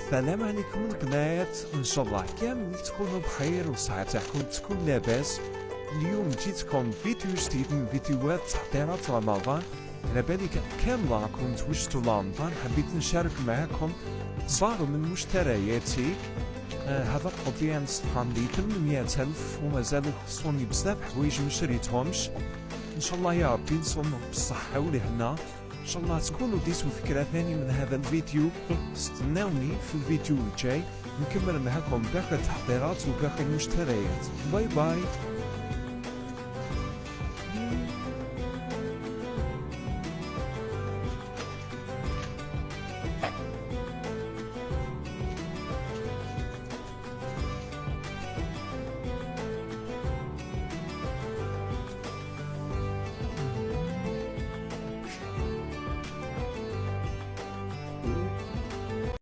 السلام عليكم البنات، ان شاء الله كامل تكونوا بخير وصحتكم تكون لاباس. اليوم جيتكم فيديو جديد من فيديوهات تحضيرات رمضان. على بالي كامل راكم توجدوا رمضان، حبيت نشارك معاكم بعض من مشترياتي. هذا القضية نستقام لي 800,000 ومازال خصوني بزاف حوايج مشريتهمش. ان شاء الله يا ربي نصوموا بالصحة والهنا. ان شاء الله تكونوا ديتوا فكرة ثانية من هذا الفيديو. استناوني في الفيديو الجاي نكمل معكم باقي التحضيرات وباقي المشتريات. باي باي.